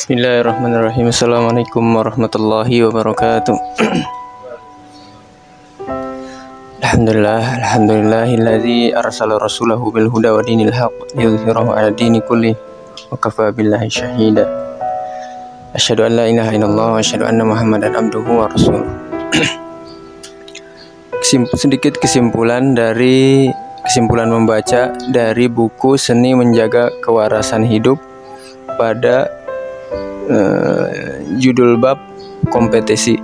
Bismillahirrahmanirrahim. Assalamualaikum warahmatullahi wabarakatuh. Alhamdulillahilladzi arsala rasulahu bil huda wa dinil haqq liyudhhirahu 'ala dini kulli wa kafa billahi syahida. Asyhadu an la ilaha illallah wa asyhadu anna Muhammadan abduhu wa rasuluh. Sedikit kesimpulan membaca dari buku Seni Menjaga Kewarasan Hidup pada judul bab kompetisi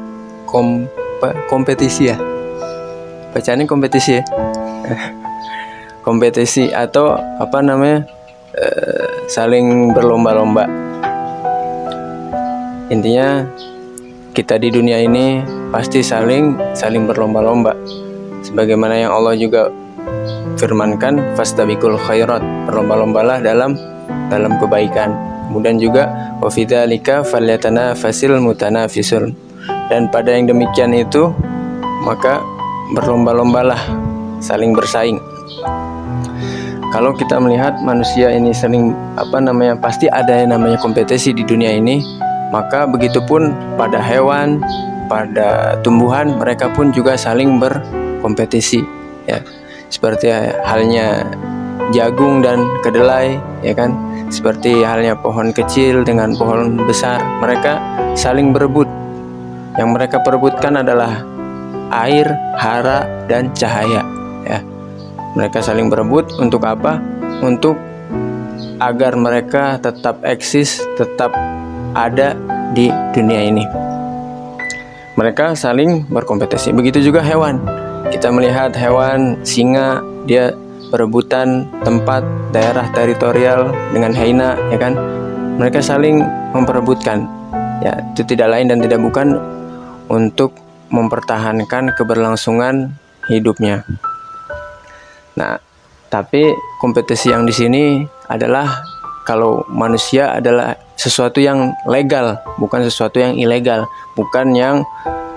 ya, bacaannya kompetisi ya. Kompetisi atau saling berlomba-lomba. Intinya kita di dunia ini pasti saling berlomba-lomba, sebagaimana yang Allah juga firmankan, fastabiqul khairat, berlomba-lombalah dalam kebaikan. Kemudian juga wa fidzalika falyatanafasil mutanafisun, dan pada yang demikian itu maka berlomba-lombalah, saling bersaing. Kalau kita melihat manusia ini pasti ada yang namanya kompetisi di dunia ini, maka begitupun pada hewan, pada tumbuhan, mereka pun juga saling berkompetisi ya. Seperti halnya jagung dan kedelai ya kan, seperti halnya pohon kecil dengan pohon besar, mereka saling berebut. Yang mereka perebutkan adalah air, hara, dan cahaya ya. Mereka saling berebut untuk apa? Untuk agar mereka tetap eksis, tetap ada di dunia ini. Mereka saling berkompetisi. Begitu juga hewan. Kita melihat hewan singa, dia perebutan tempat daerah teritorial dengan hyena ya kan. Mereka saling memperebutkan ya, itu tidak lain dan tidak bukan untuk mempertahankan keberlangsungan hidupnya. Nah, tapi kompetisi yang di sini adalah, kalau manusia adalah sesuatu yang legal, bukan sesuatu yang ilegal, bukan yang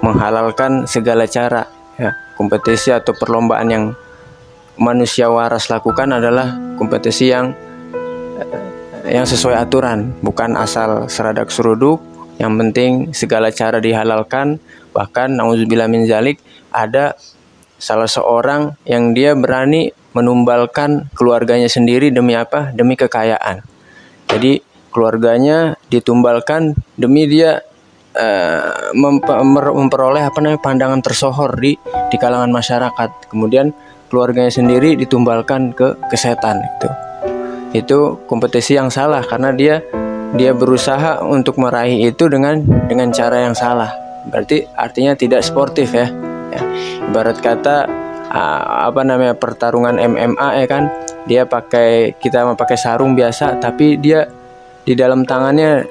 menghalalkan segala cara ya. Kompetisi atau perlombaan yang manusia waras lakukan adalah kompetisi yang sesuai aturan, bukan asal seradak seruduk. Yang penting segala cara dihalalkan. Bahkan nauzubillah min zalik, ada salah seorang yang dia berani menumbalkan keluarganya sendiri demi apa? Demi kekayaan. Jadi keluarganya ditumbalkan demi dia memperoleh pandangan tersohor di kalangan masyarakat. Kemudian keluarganya sendiri ditumbalkan ke setan. Itu kompetisi yang salah, karena dia berusaha untuk meraih itu dengan cara yang salah. Berarti artinya tidak sportif ya. Ibarat kata pertarungan MMA ya kan, kita pakai sarung biasa, tapi dia di dalam tangannya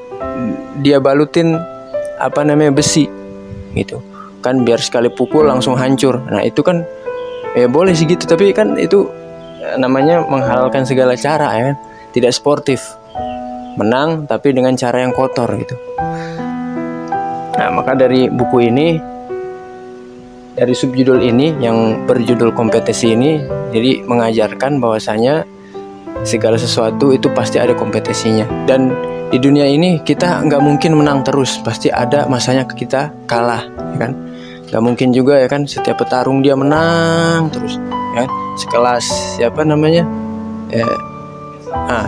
dia balutin besi gitu kan, biar sekali pukul langsung hancur. Nah itu kan ya boleh sih gitu, tapi kan itu namanya menghalalkan segala cara ya kan, tidak sportif, menang tapi dengan cara yang kotor gitu. Nah maka dari buku ini, dari subjudul ini yang berjudul kompetisi ini, jadi mengajarkan bahwasanya segala sesuatu itu pasti ada kompetisinya. Dan di dunia ini kita nggak mungkin menang terus, pasti ada masanya kita kalah ya kan. Nggak mungkin juga ya kan setiap petarung dia menang terus ya. Sekelas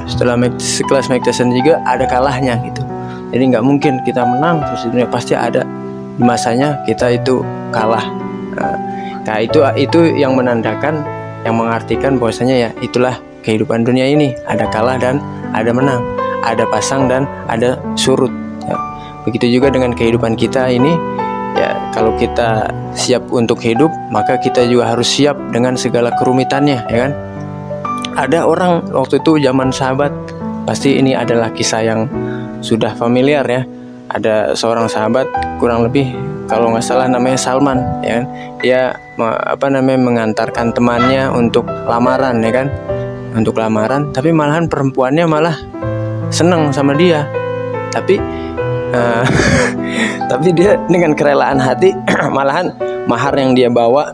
setelah sekelas Mike Tyson juga ada kalahnya gitu. Jadi nggak mungkin kita menang terus di dunia, pasti ada di masanya kita itu kalah. Nah itu yang menandakan, yang mengartikan bahwasanya ya itulah kehidupan dunia ini, ada kalah dan ada menang, ada pasang dan ada surut ya. Begitu juga dengan kehidupan kita ini ya, kalau kita siap untuk hidup, maka kita juga harus siap dengan segala kerumitannya ya kan. Ada orang waktu itu zaman sahabat, pasti ini adalah kisah yang sudah familiar ya. Ada seorang sahabat, kurang lebih kalau nggak salah namanya Salman ya kan. Dia mengantarkan temannya untuk lamaran ya kan, untuk lamaran, tapi malahan perempuannya malah seneng sama dia, tapi dia dengan kerelaan hati malahan mahar yang dia bawa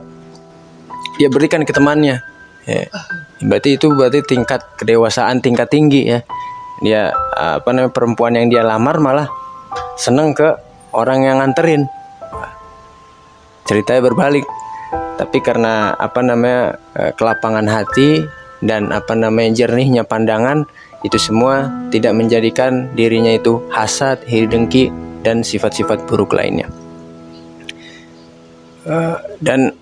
dia berikan ke temannya ya. Berarti tingkat kedewasaan tingkat tinggi ya. dia perempuan yang dia lamar malah seneng ke orang yang nganterin. Ceritanya berbalik. Tapi karena kelapangan hati dan jernihnya pandangan, itu semua tidak menjadikan dirinya itu hasad, iri dengki, dan sifat-sifat buruk lainnya. Dan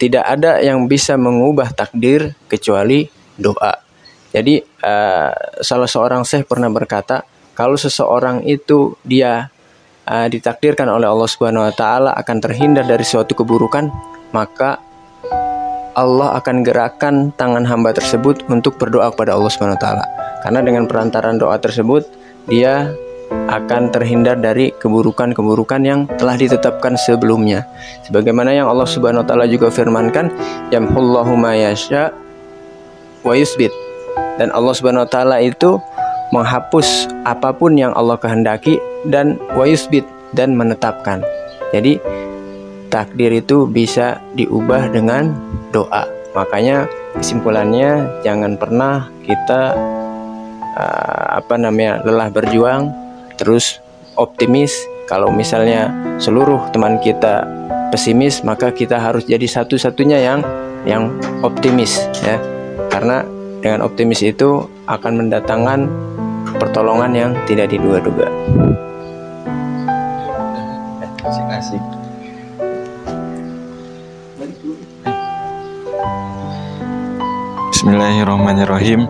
tidak ada yang bisa mengubah takdir kecuali doa. Jadi salah seorang syekh pernah berkata, kalau seseorang itu dia ditakdirkan oleh Allah Subhanahu wa taala akan terhindar dari suatu keburukan, maka Allah akan gerakkan tangan hamba tersebut untuk berdoa kepada Allah Subhanahu wa taala. Karena dengan perantaraan doa tersebut dia akan terhindar dari keburukan-keburukan yang telah ditetapkan sebelumnya. Sebagaimana yang Allah Subhanahu wa taala juga firmankan, yamhullahu ma yasha wa yusbit. Dan Allah Subhanahu wa taala itu menghapus apapun yang Allah kehendaki dan wa yusbit, dan menetapkan. Jadi takdir itu bisa diubah dengan doa. Makanya kesimpulannya, jangan pernah kita lelah berjuang, terus optimis. Kalau misalnya seluruh teman kita pesimis, maka kita harus jadi satu-satunya yang optimis, ya. Karena dengan optimis itu akan mendatangkan pertolongan yang tidak diduga-duga. Asik. Bismillahirrahmanirrahim.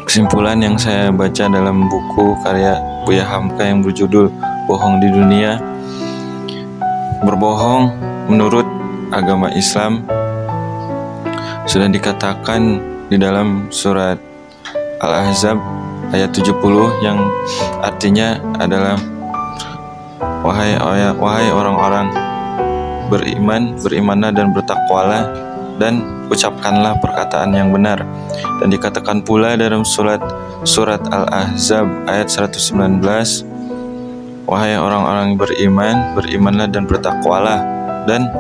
Kesimpulan yang saya baca dalam buku karya Buya Hamka yang berjudul Bohong di Dunia. Berbohong menurut agama Islam sudah dikatakan di dalam surat Al-Ahzab ayat 70 yang artinya adalah wahai orang-orang beriman, berimanlah dan bertakwalah dan ucapkanlah perkataan yang benar. Dan dikatakan pula dalam surat Al-Ahzab ayat 119, wahai orang-orang beriman, berimanlah dan bertakwalah dan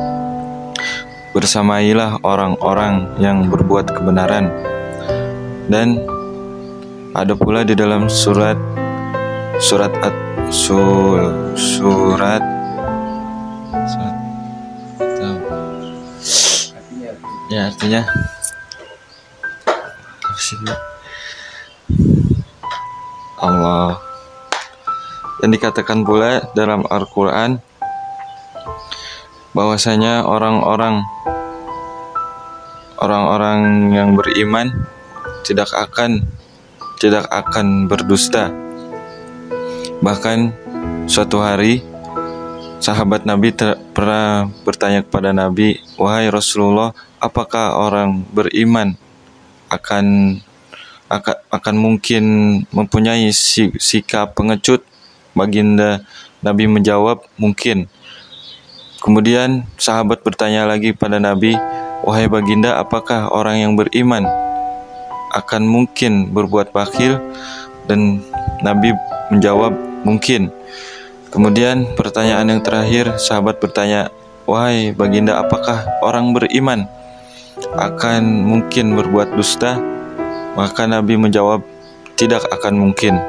bersamailah orang-orang yang berbuat kebenaran. Dan ada pula di dalam surat ya artinya Allah. Dan dikatakan pula dalam Al-Quran bahwasanya orang-orang yang beriman tidak akan berdusta. Bahkan suatu hari sahabat Nabi pernah bertanya kepada Nabi, wahai Rasulullah, apakah orang beriman akan mungkin mempunyai sikap pengecut? Baginda Nabi menjawab, mungkin. Kemudian sahabat bertanya lagi pada Nabi, wahai baginda, apakah orang yang beriman akan mungkin berbuat bakhil? Dan Nabi menjawab, mungkin. Kemudian pertanyaan yang terakhir, sahabat bertanya, wahai baginda, apakah orang beriman akan mungkin berbuat dusta? Maka Nabi menjawab, tidak akan mungkin.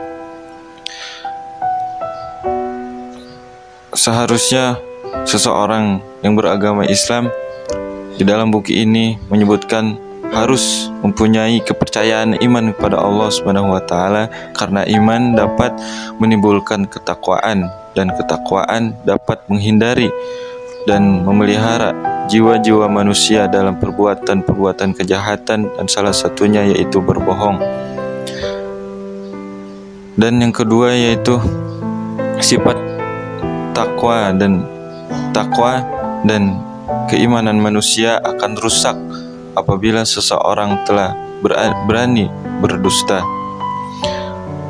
Seharusnya seseorang yang beragama Islam di dalam buku ini menyebutkan harus mempunyai kepercayaan iman kepada Allah Subhanahu wa taala, karena iman dapat menimbulkan ketakwaan dan ketakwaan dapat menghindari dan memelihara jiwa-jiwa manusia dalam perbuatan-perbuatan kejahatan, dan salah satunya yaitu berbohong. Dan yang kedua yaitu sifat takwa dan keimanan manusia akan rusak apabila seseorang telah berani berdusta.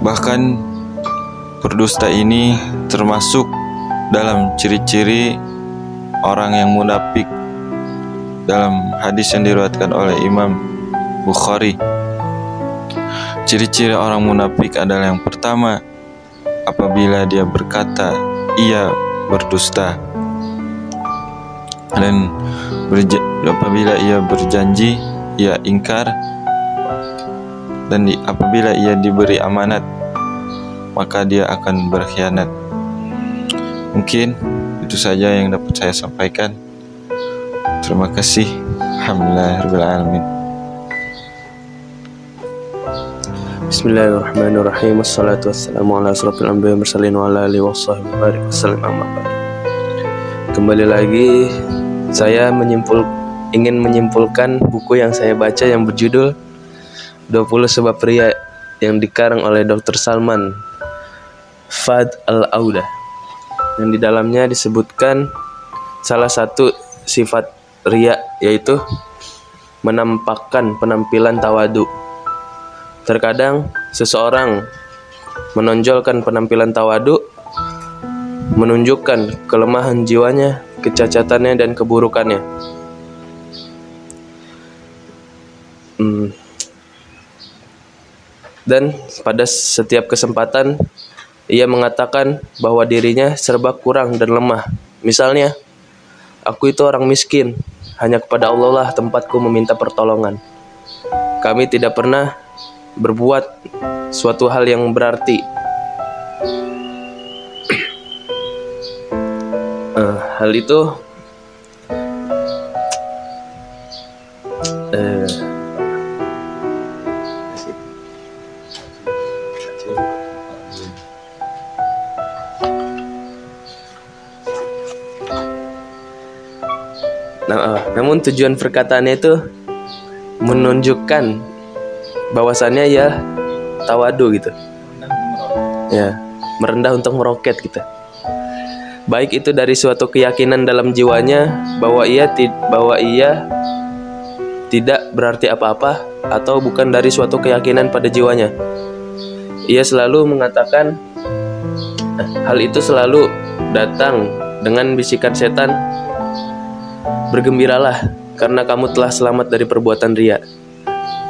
Bahkan berdusta ini termasuk dalam ciri-ciri orang yang munafik dalam hadis yang diriwayatkan oleh Imam Bukhari. Ciri-ciri orang munafik adalah yang pertama, apabila dia berkata ia berdusta, dan apabila ia berjanji ia ingkar, dan apabila ia diberi amanat, maka dia akan berkhianat. Mungkin itu saja yang dapat saya sampaikan. Terima kasih. Alhamdulillahirabbil alamin. Bismillahirrahmanirrahim. Wassalatu wassalamu ala asrofil anbiya wal mursalin wa ala alihi washabihi wasallam. Amma ba'd. Kembali lagi saya ingin menyimpulkan buku yang saya baca yang berjudul 20 Sebab Pria yang dikarang oleh Dr. Salman Fad Al-Auda, yang di dalamnya disebutkan salah satu sifat ria yaitu menampakkan penampilan tawadu. Terkadang seseorang menonjolkan penampilan tawadu, menunjukkan kelemahan jiwanya, kecacatannya dan keburukannya. Dan pada setiap kesempatan ia mengatakan bahwa dirinya serba kurang dan lemah. Misalnya, aku itu orang miskin, hanya kepada Allah lah tempatku meminta pertolongan. Kami tidak pernah berbuat suatu hal yang berarti. Hal itu namun tujuan perkataannya itu menunjukkan bahwasannya ya tawadu gitu. Ya, merendah untuk meroket gitu. Baik itu dari suatu keyakinan dalam jiwanya bahwa ia tidak berarti apa-apa, atau bukan dari suatu keyakinan pada jiwanya. Ia selalu mengatakan hal itu selalu datang dengan bisikan setan, bergembiralah karena kamu telah selamat dari perbuatan ria.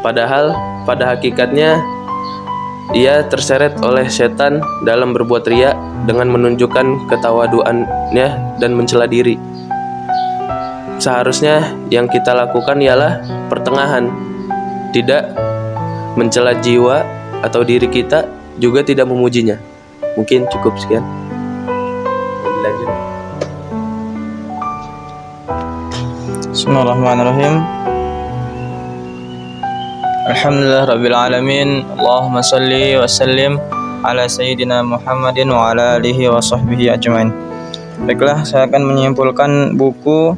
Padahal pada hakikatnya ia terseret oleh setan dalam berbuat ria dengan menunjukkan ketawaduannya dan mencela diri. Seharusnya yang kita lakukan ialah pertengahan, tidak mencela jiwa atau diri kita, juga tidak memujinya. Mungkin cukup sekian. Lanjut. Bismillahirrahmanirrahim. Alhamdulillah rabbil alamin. Allahumma salli wa sallim ala sayyidina Muhammadin wa ala alihi wa sahbihi ajmain. Baiklah, saya akan menyimpulkan buku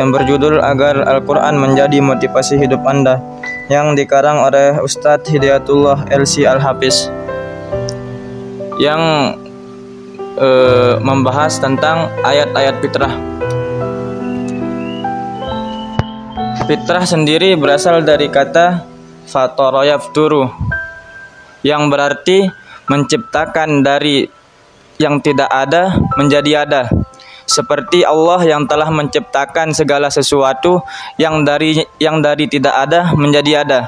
yang berjudul Agar Al-Quran Menjadi Motivasi Hidup Anda, yang dikarang oleh Ustadz Hidayatullah LC Al-Hafiz, yang membahas tentang ayat-ayat fitrah. Fitrah sendiri berasal dari kata fatara yafturu, yang berarti menciptakan dari yang tidak ada menjadi ada. Seperti Allah yang telah menciptakan segala sesuatu yang dari tidak ada menjadi ada.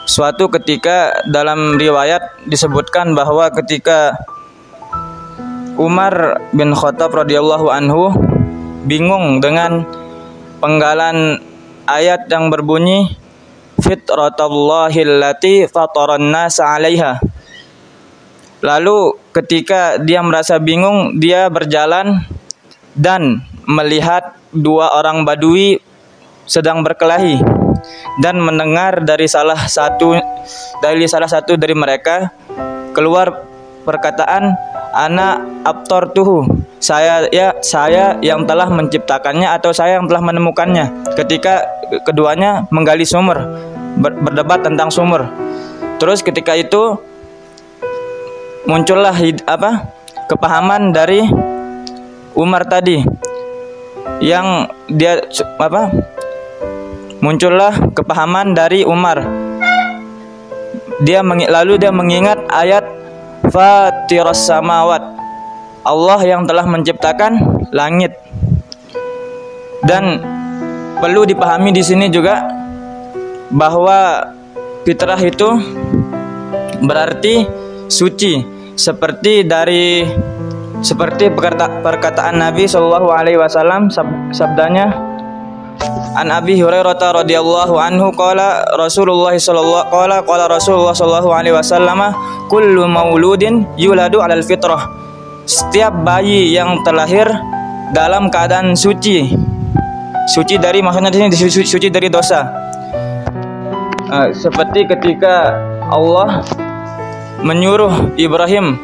Suatu ketika dalam riwayat disebutkan bahwa ketika Umar bin Khattab radhiyallahu anhu bingung dengan penggalan ayat yang berbunyi fitratallahi fataran nasa 'alaiha. Lalu ketika dia merasa bingung, dia berjalan dan melihat dua orang badui sedang berkelahi, dan mendengar dari salah satu dari mereka keluar perkataan ana abtartuhu, saya yang telah menciptakannya atau saya yang telah menemukannya. Ketika keduanya menggali sumur, berdebat tentang sumur. Terus ketika itu muncullah kepahaman dari Umar tadi, yang dia muncullah kepahaman dari Umar. Lalu dia mengingat ayat Fatiras samawat, Allah yang telah menciptakan langit. Dan perlu dipahami di sini juga bahwa fitrah itu berarti suci, seperti perkataan Nabi SAW, sabdanya An Abi Hurairah radhiyallahu anhu qala Rasulullah sallallahu alaihi wasallam kullu mauludin yuladu 'alal fitrah. Setiap bayi yang terlahir dalam keadaan suci. Suci dari, maksudnya di sini suci dari dosa. Seperti ketika Allah menyuruh Ibrahim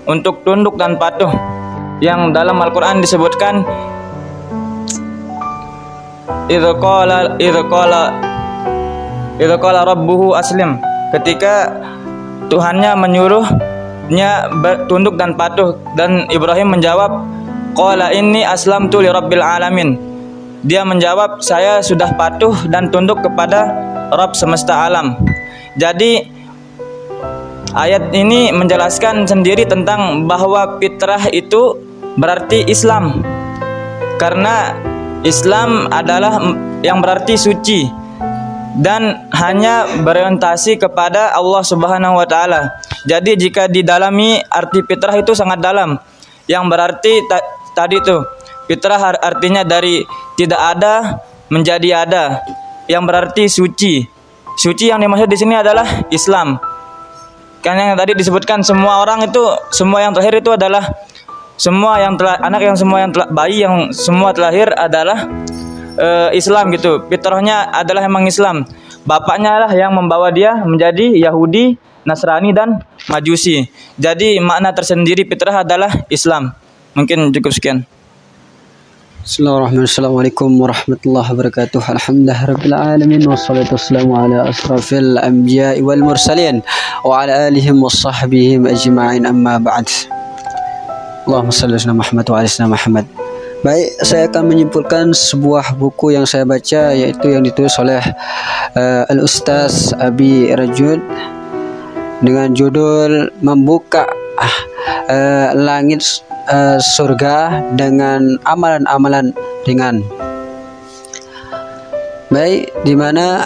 untuk tunduk dan patuh, yang dalam Al-Quran disebutkan idz qala rabbuhu aslim, ketika Tuhannya menyuruhnya tunduk dan patuh, dan Ibrahim menjawab qala inni aslamtu lirabbil alamin. Dia menjawab, saya sudah patuh dan tunduk kepada Rabb semesta alam. Jadi ayat ini menjelaskan sendiri tentang bahwa fitrah itu berarti Islam, karena Islam adalah yang berarti suci dan hanya berorientasi kepada Allah Subhanahu wa taala. Jadi jika didalami arti fitrah itu sangat dalam, yang berarti tadi tuh fitrah artinya dari tidak ada menjadi ada, yang berarti suci. Suci yang dimaksud di sini adalah Islam. Karena yang tadi disebutkan semua orang itu, semua yang terlahir itu adalah semua yang bayi yang semua terlahir adalah Islam gitu. Fitrahnya adalah emang Islam. Bapaknya lah yang membawa dia menjadi Yahudi, Nasrani dan Majusi. Jadi makna tersendiri fitrah adalah Islam. Mungkin cukup sekian. Bismillahirrahmanirrahim. Assalamualaikum warahmatullahi wabarakatuh. Alhamdulillahirabbil alamin wassalatu wassalamu ala asrafil anbiya'i wal mursalin wa ala alihim washabihim ajma'in, amma ba'd. Allahumma shalli ala Muhammad wa ala Muhammad. Baik, saya akan menyimpulkan sebuah buku yang saya baca, yaitu yang ditulis oleh Al-Ustaz Abi Rajud dengan judul Membuka Langit Surga dengan Amalan-amalan Ringan. Baik, di mana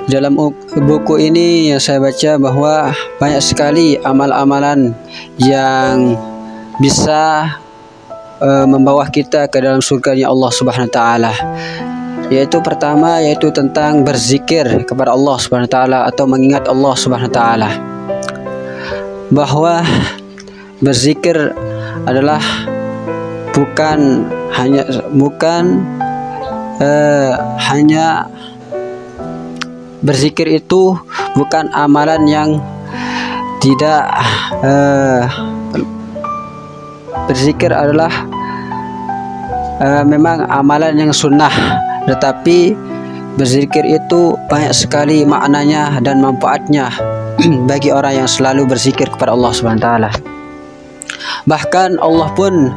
dalam buku ini yang saya baca bahwa banyak sekali amal-amalan yang bisa membawa kita ke dalam surganya Allah Subhanahu wa taala. Yaitu pertama, yaitu tentang berzikir kepada Allah Subhanahu wa taala atau mengingat Allah Subhanahu wa taala. Bahwa berzikir adalah bukan hanya berzikir itu bukan amalan yang tidak berzikir adalah memang amalan yang sunnah, tetapi berzikir itu banyak sekali maknanya dan manfaatnya bagi orang yang selalu berzikir kepada Allah Subhanahu wa taala. Bahkan Allah pun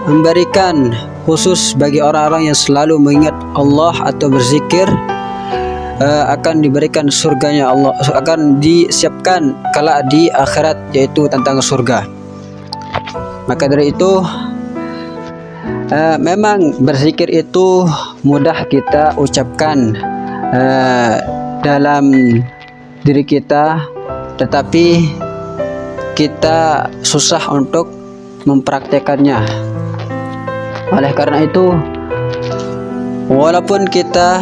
memberikan khusus bagi orang-orang yang selalu mengingat Allah atau berzikir, akan diberikan surganya Allah, akan disiapkan kala di akhirat, yaitu tentang surga. Maka dari itu memang berzikir itu mudah kita ucapkan dalam diri kita, tetapi kita susah untuk mempraktekannya. Oleh karena itu, walaupun kita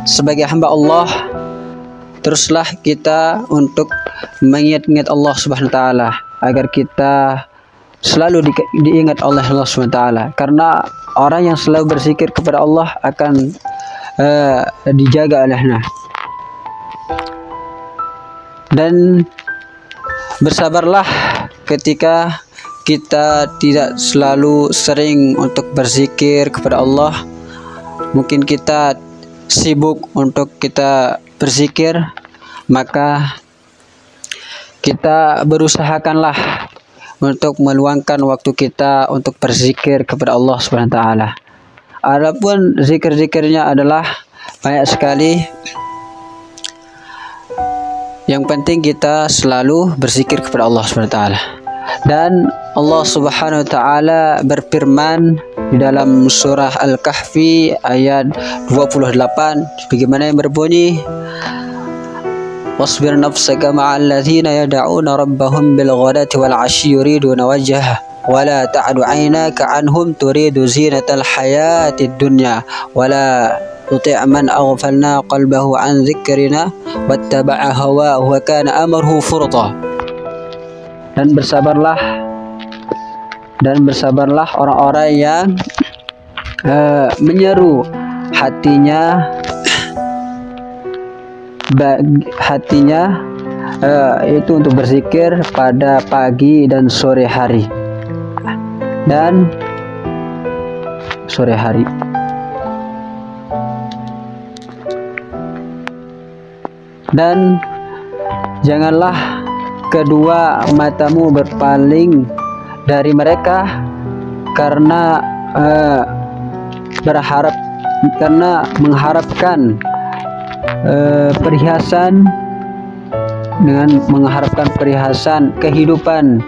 sebagai hamba Allah, teruslah kita untuk mengingat-ingat Allah Subhanahu wa taala agar kita selalu diingat oleh Allah Subhanahu wa taala, karena orang yang selalu berzikir kepada Allah akan dijaga olehnya. Dan bersabarlah ketika kita tidak selalu sering untuk berzikir kepada Allah. Mungkin kita sibuk untuk kita berzikir, maka kita berusahakanlah untuk meluangkan waktu kita untuk berzikir kepada Allah Subhanahu wa taala. Adapun zikir-zikirnya adalah banyak sekali. Yang penting kita selalu berzikir kepada Allah Subhanahu wa taala. Dan Allah Subhanahu wa taala berfirman di dalam surah Al-Kahfi ayat 28 bagaimana yang berbunyi, wasbir nafsaka ma'al ladzina yad'una rabbahum bil ghadati wal 'ashyi yuriduna wajhah ولا تعد عيناك عنهم تريد زينة الحياة الدنيا ولا تطع من أغفلنا قلبه عن ذكرنا واتبع هواه وكان أمره فرطا. Dan bersabarlah orang-orang yang menyeru hatinya itu untuk berzikir pada pagi dan sore hari dan janganlah kedua matamu berpaling dari mereka karena mengharapkan perhiasan kehidupan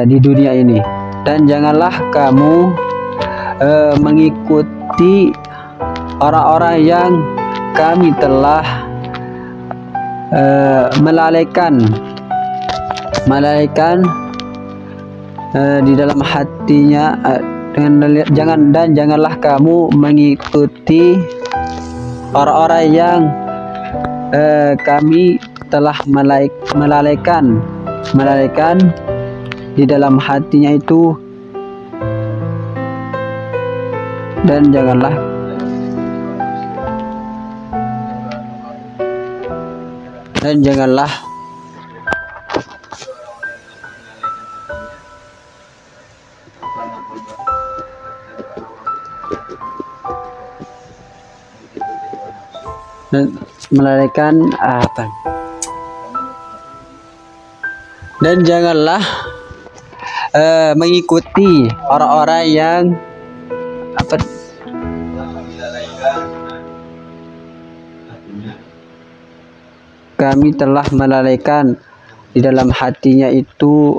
di dunia ini, dan janganlah kamu mengikuti orang-orang yang kami telah melalaikan di dalam hatinya, janganlah kamu mengikuti orang-orang yang kami telah melalaikan di dalam hatinya itu, dan janganlah melalaikan dan janganlah mengikuti orang-orang yang kami telah melalaikan di dalam hatinya itu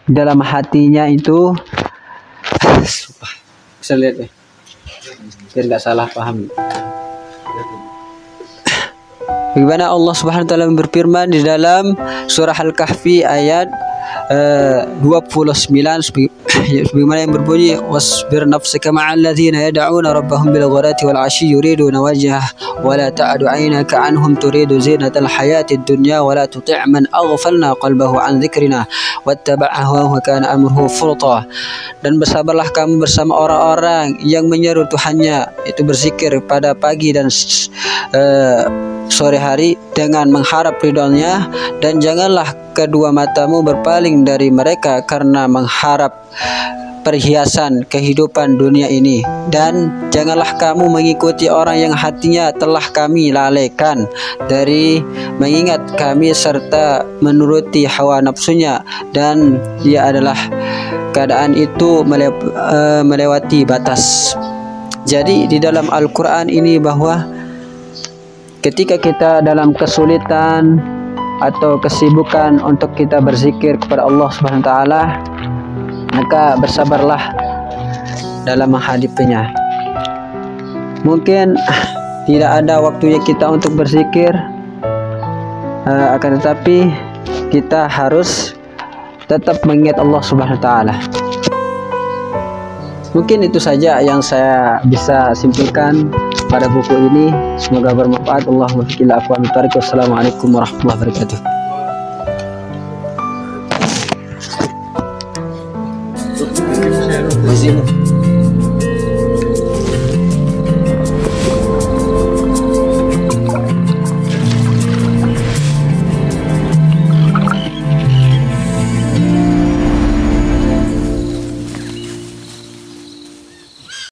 dalam hatinya itu bisa lihat ya, biar nggak salah paham. Bagaimana Allah Subhanahu wa taala berfirman di dalam surah Al-Kahfi ayat 29 sebagaimana yang berbunyi, wasbir nafsaka ma'al ladzina yad'una rabbahum bil ghadati wal 'ashyi yuriduna wajhah wa la ta'du 'ainaka 'anhum turidu zinatal hayatid dunya wa la tuti' man aghfalna qalbahu 'an dzikrina wattaba'a hawahu wa kana amruhu furta. Dan bersabarlah kamu bersama orang-orang yang menyeru Tuhannya, itu berzikir pada pagi dan sore hari dengan mengharap ridhonya, dan janganlah kedua matamu berpaling dari mereka karena mengharap perhiasan kehidupan dunia ini, dan janganlah kamu mengikuti orang yang hatinya telah kami lalaikan dari mengingat kami serta menuruti hawa nafsunya, dan dia adalah keadaan itu melewati batas. Jadi di dalam Al-Quran ini bahwa ketika kita dalam kesulitan atau kesibukan untuk kita berzikir kepada Allah Subhanahu wa taala, maka bersabarlah dalam menghadapinya. Mungkin tidak ada waktunya kita untuk berzikir, akan tetapi kita harus tetap mengingat Allah Subhanahu wa taala. Mungkin itu saja yang saya bisa simpulkan pada buku ini. Semoga bermanfaat. Allahumma fikil afwa min tariq. Wassalamualaikum warahmatullahi wabarakatuh.